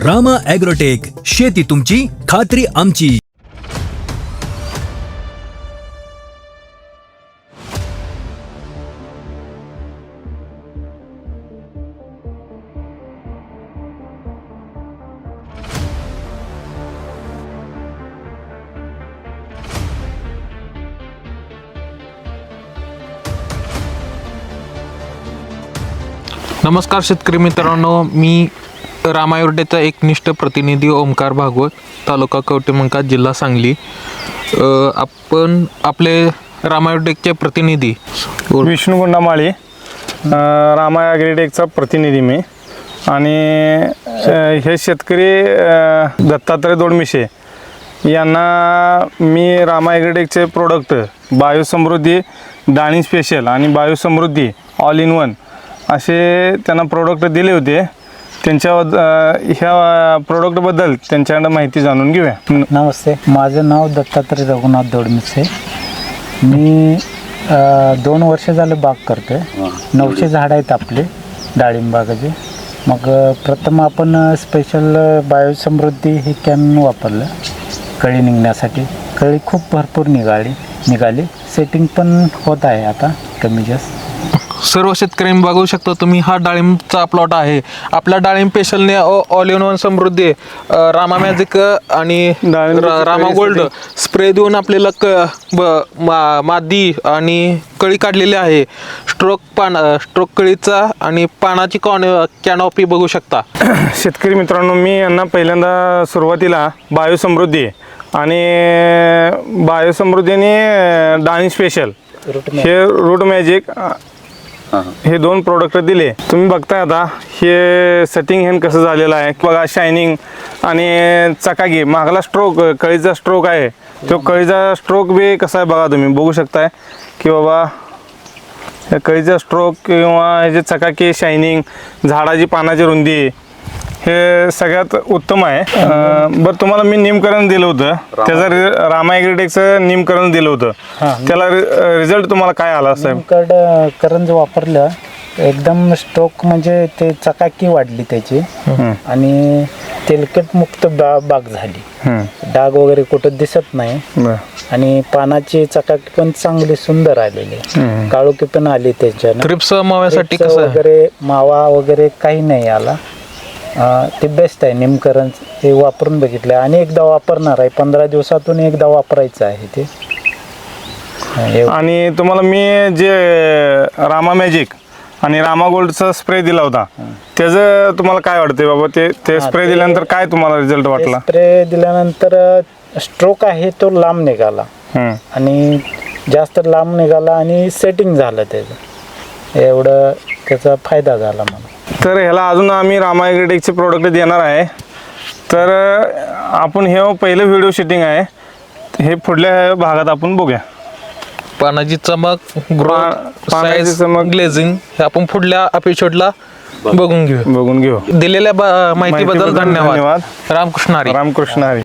Rama agrotech, शेती तुमची, खात्री आमची. नमस्कार शेतकरी मित्रांनो, मी रामा ॲग्रोटेकचा एकनिष्ठ प्रतिनिधी ओमकार भागवत, तालुका कवठेमंकाळ, जिल्हा सांगली. आपण आपले रामा ॲग्रोटेकचे प्रतिनिधी विष्णू गुंडामाळी, रामा ॲग्रोटेकचा प्रतिनिधी मी. आणि हे शेतकरी दत्तात्रय दोडमिशे यांना मी रामा ॲग्रोटेकचे प्रोडक्ट बायोसमृद्धी, डाळिंब स्पेशल आणि बायोसमृद्धी ऑल इन वन असे त्यांना प्रोडक्ट दिले होते. त्यांच्या ह्या प्रोडक्टबद्दल त्यांच्याकडं माहिती जाणून घेऊया. नमस्ते, माझं नाव दत्तात्रय रघुनाथ दोडमिसे. मी 2 वर्ष झालं बाग करतो आहे. 900 झाडं आहेत आपले डाळिंब बागाचे. मग प्रथम आपण स्पेशल बायोसमृद्धी हे कॅन वापरलं कळी निघण्यासाठी. कळी खूप भरपूर निघाली. सेटिंग पण होत आहे आता कमी जास्त. सर्व शेतकऱ्यांनी बघू शकता तुम्ही, हा डाळिंबचा प्लॉट आहे. आपल्या डाळिंब स्पेशलने all in one Samruddhi, Rama Magic आणि रामा गोल्ड स्प्रे देऊन आपल्याला मादी आणि कळी काढलेली आहे. स्ट्रोक कळीचा आणि पानाची कॅनॉपी बघू शकता. शेतकरी मित्रांनो, मी यांना पहिल्यांदा सुरुवातीला बायोसमृद्धी आणि डाळिंब स्पेशल हे रूट मॅजिक हे 2 प्रोडक्ट दिले. तुम्ही बघताय आता हे सेटिंग हे कसं झालेलं आहे बघा. शायनिंग आणि चकाकी, मागला स्ट्रोक कळीचा स्ट्रोक आहे, तो कळीचा स्ट्रोक बी कसा आहे बघा. तुम्ही बघू शकताय की बाबा या कळीचा स्ट्रोक किंवा ह्याचे चकाकी, शायनिंग, झाडाची पानाची रुंदी हे सगळ्यात उत्तम आहे. बरं, तुम्हाला मी निमकरण दिलं होतं, त्याचं रामा ॲग्रोटेकचं निमकरण दिलं होतं. त्याला रिझल्ट तुम्हाला काय आला साहेब? करंज वापरलं, एकदम स्ट्रोक म्हणजे ते चकाकी वाढली त्याची आणि तेलकट मुक्त बाग झाली. डाग वगैरे कुठं दिसत नाही आणि पानाची चकाकी पण चांगली सुंदर आलेली, काळोखी पण आली त्याच्यानं. थ्रिप्स माव्यासाठी थ्रिप्स वगैरे मावा वगैरे काही नाही आला. ते बेस्ट आहे निमकरण. ते वापरून बघितलं आणि एकदा वापरणार आहे. 15 दिवसातून एकदा वापरायचं आहे ते. आणि तुम्हाला मी जे रामा मॅजिक आणि रामा गोल्डचा स्प्रे दिला होता, त्याचं तुम्हाला काय वाटतंय बाबा? ते स्प्रे दिल्यानंतर काय तुम्हाला रिझल्ट वाटला? स्प्रे दिल्यानंतर स्ट्रोक आहे तो लांब निघाला आणि जास्त लांब निघाला आणि सेटिंग झालं त्याचं. एवढं त्याचा फायदा झाला मला. तर ह्याला अजून आम्ही रामा ॲग्रोटेकचे प्रोडक्ट देणार आहे. तर आपण हे पहिलं व्हिडिओ शूटिंग आहे, हे पुढल्या भागात आपण बघूया. पानाची चमक, ग्रोथ, पानाची साईज, चमक, ग्लेझिंग हे आपण पुढल्या एपिसोडला बघून घेऊ. दिलेल्या माहितीबद्दल धन्यवाद. रामकृष्ण हरी. रामकृष्ण हरी.